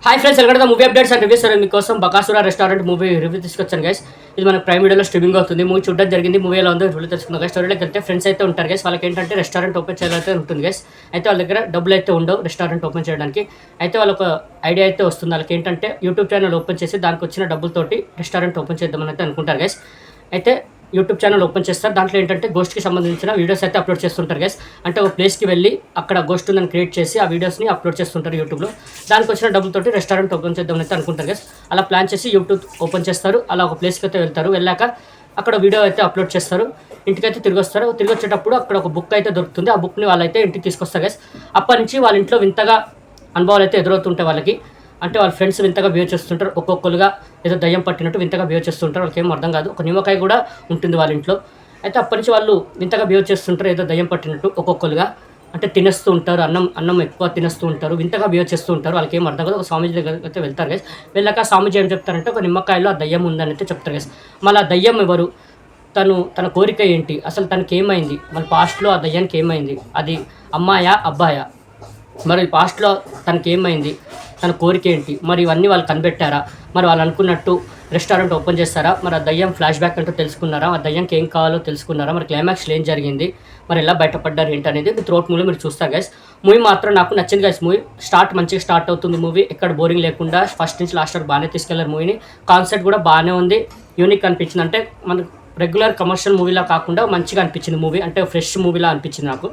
Hi friends, welcome to movie updates and reviews. మీకోసం Bakasura restaurant movie review తీసుకొచ్చాను guys. ఇది మన ప్రైమ్ వీడియోలో స్ట్రీమింగ్ అవుతుంది. మూవీ చూడడం జరిగింది. మూవీ ఎలా ఉందో రివ్యూ తెలుసుకుందాం గైస్. స్టోరీలోకి వెళ్తే ఫ్రెండ్స్ అయితే ఉంటారు గైస్. వాళ్ళకి ఏంటంటే రెస్టారెంట్ ఓపెన్ చేయాలైతే ఉంటుంది గైస్. అయితే వాళ్ళ దగ్గర డబ్బులు అయితే ఉండవు రెస్టారెంట్ ఓపెన్ చేయడానికి. అయితే వాళ్ళకి ఐడియా అయితే వస్తుంది. వాళ్ళకి ఏంటంటే యూట్యూబ్ ఛానల్ ఓపెన్ చేసి దానికి వచ్చిన డబ్బులతోటి రెస్టారెంట్ ఓపెన్ చేద్దామని అయితే అనుకుంటారు గైస్. అయితే యూట్యూబ్ ఛానల్ ఓపెన్ చేస్తారు. దాంట్లో ఏంటంటే గోస్ట్కి సంబంధించిన వీడియోస్ అయితే అప్లోడ్ చేస్తుంటారు గైస్. అంటే ఒక ప్లేస్కి వెళ్ళి అక్కడ గోస్ట్ ఉందని క్రియేట్ చేసి ఆ వీడియోస్ని అప్లోడ్ చేస్తుంటారు యూట్యూబ్లో. దానికి వచ్చిన డబ్బులతోటి రెస్టారెంట్ ఓపెన్ చేద్దామని అయితే అనుకుంటారు గైస్. అలా ప్లాన్ చేసి యూట్యూబ్ ఓపెన్ చేస్తారు. అలా ఒక ప్లేస్కి అయితే వెళ్తారు. వెళ్ళాక అక్కడ వీడియో అయితే అప్లోడ్ చేస్తారు. ఇంటికైతే తిరిగి వస్తారు. తిరిగి వచ్చేటప్పుడు అక్కడ ఒక బుక్ అయితే దొరుకుతుంది. ఆ బుక్ని వాళ్ళైతే ఇంటికి తీసుకొస్తారు గైస్. అప్పటి నుంచి వాళ్ళ ఇంట్లో వింతగా అనుభవాలు అయితే ఎదురవుతుంటాయి వాళ్ళకి. అంటే వాళ్ళ ఫ్రెండ్స్ వింతగా బిహేవ్ చేస్తుంటారు. ఒక్కొక్కరుగా ఏదో దయ్యం పట్టినట్టు వింతగా బిహేవ్ చేస్తుంటారు. వాళ్ళకి ఏం అర్థం కాదు. ఒక నిమ్మకాయ కూడా ఉంటుంది వాళ్ళ ఇంట్లో. అయితే అప్పటి నుంచి వాళ్ళు వింతగా బిహేవ్ చేస్తుంటారు. ఏదో దయ్యం పట్టినట్టు ఒక్కొక్కరుగా అంటే తినేస్తూ ఉంటారు. అన్నం ఎక్కువ తినేస్తూ ఉంటారు. వింతగా బిహేవ్ చేస్తూ ఉంటారు. వాళ్ళకి ఏం అర్థం కాదు. ఒక స్వామీజీ దగ్గర అయితే వెళ్తారు గైస్. వెళ్ళాక స్వామీజీ ఏం చెప్తారంటే ఒక నిమ్మకాయలో ఆ దయ్యం ఉందని అయితే చెప్తారు గైస్. మళ్ళీ ఆ దయ్యం ఎవరు, తన కోరిక ఏంటి, అసలు తనకి ఏమైంది, మన పాస్ట్లో ఆ దయ్యానికి ఏమైంది, అది అమ్మాయా అబ్బాయా, మరి పాస్ట్లో తనకి ఏమైంది, తన కోరిక ఏంటి, మరి ఇవన్నీ వాళ్ళు కనిపెట్టారా, మరి వాళ్ళు అనుకున్నట్టు రెస్టారెంట్ ఓపెన్ చేస్తారా, మరి ఆ దయ్యం ఫ్లాష్ బ్యాక్ అంటూ తెలుసుకున్నారా, ఆ దయ్యంకి ఏం కావాలో తెలుసుకున్నారా, మరి క్లైమాక్స్లో ఏం జరిగింది, మరి ఎలా బయటపడ్డారు ఏంటి అనేది త్రోట్ మూవీ మీరు చూస్తారు గైస్. మూవీ మాత్రం నాకు నచ్చింది గైస్. మూవీ మంచిగా స్టార్ట్ అవుతుంది. మూవీ ఎక్కడ బోరింగ్ లేకుండా ఫస్ట్ నుంచి లాస్ట్ వరకు బాగానే తీసుకెళ్లారు మూవీని. కాన్సెప్ట్ కూడా బాగానే ఉంది. యూనిక్ అనిపించింది. అంటే మనకు రెగ్యులర్ కమర్షియల్ మూవీలా కాకుండా మంచిగా అనిపించింది మూవీ. అంటే ఫ్రెష్ మూవీలా అనిపించింది నాకు.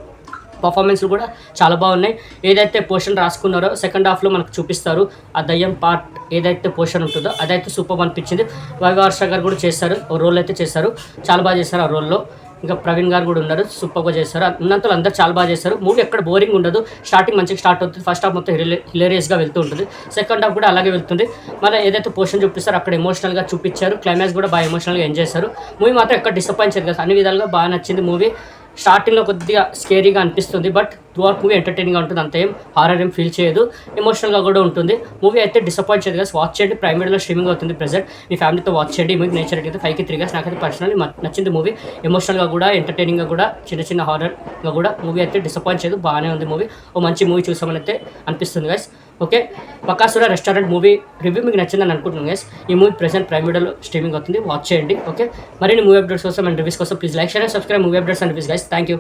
పర్ఫార్మెన్స్లు కూడా చాలా బాగున్నాయి. ఏదైతే పోర్షన్ రాసుకున్నారో సెకండ్ హాఫ్లో మనకు చూపిస్తారు. ఆ దయ్యం పార్ట్ ఏదైతే పోర్షన్ ఉంటుందో అదైతే సూపర్ అనిపించింది. వైవర్ష గారు కూడా చేస్తారు, ఓ రోల్ అయితే చేశారు. చాలా బాగా చేశారు ఆ రోల్లో. ఇంకా ప్రవీణ్ గారు కూడా ఉన్నారు, సూపర్గా చేస్తారు. ఉన్నంతలో అందరూ చాలా బాగా చేశారు. మూవీ ఎక్కడ బోరింగ్ ఉండదు. స్టార్టింగ్ మంచిగా స్టార్ట్ అవుతుంది. ఫస్ట్ హాఫ్ మొత్తం హిలేరియస్గా వెళ్తూ ఉంటుంది. సెకండ్ హాఫ్ కూడా అలాగే వెళ్తుంది. మళ్ళీ ఏదైతే పోర్షన్ చూపిస్తారో అక్కడ ఎమోషనల్గా చూపించారు. క్లైమాక్స్ కూడా బాగా ఎమోషనల్గా ఎంజాయ్ చేశారు. మూవీ మాత్రం ఎక్కడ డిసప్పాయింట్ చేయదు కదా, అన్ని విధాలుగా బాగా నచ్చింది మూవీ. స్టార్టింగ్లో కొద్దిగా స్కేరీగా అనిపిస్తుంది, బట్ త్రూఅవుట్ మూవీ ఎంటర్టైనింగ్గా ఉంటుంది. అంత ఏం హారర్ ఏం ఫీల్ చేయదు. ఎమోషనల్గా కూడా ఉంటుంది. మూవీ అయితే డిసప్పాయింట్ చేయదు కదా. వాచ్ చేయండి. ప్రైమ్ వీడియోలో స్ట్రీమింగ్ అవుతుంది ప్రెజెంట్. మీ ఫ్యామిలీతో వాచ్ చేయండి. మూవీ నేచర్ అయితే 5కి 3 గస్. నాకైతే పర్సనల్లీ నచ్చింది మూవీ. ఎమోషనల్గా కూడా ఎంటర్టైనింగ్గా కూడా చిన్న హారర్గా కూడా మూవీ అయితే డిసప్పాయింట్ చేయదు. బాగానే ఉంది మూవీ. ఓ మంచి మూవీ చూసామని అయితే అనిపిస్తుంది guys. Okay, Bakasura restaurant movie review మీకు నచ్చిందని అనుకుంటున్నాను గైస్. ఈ మూవీ ప్రెజెంట్ ప్రైమ్ వీడియోలో స్ట్రీమింగ్ అవుతుంది. వాచ్ చేయండి. ఓకే, మరిన్ని మూవీ అప్డేట్స్ కోసం అండ్ రివ్యూస్ కోసం please like, share and subscribe movie updates and reviews guys. Thank you.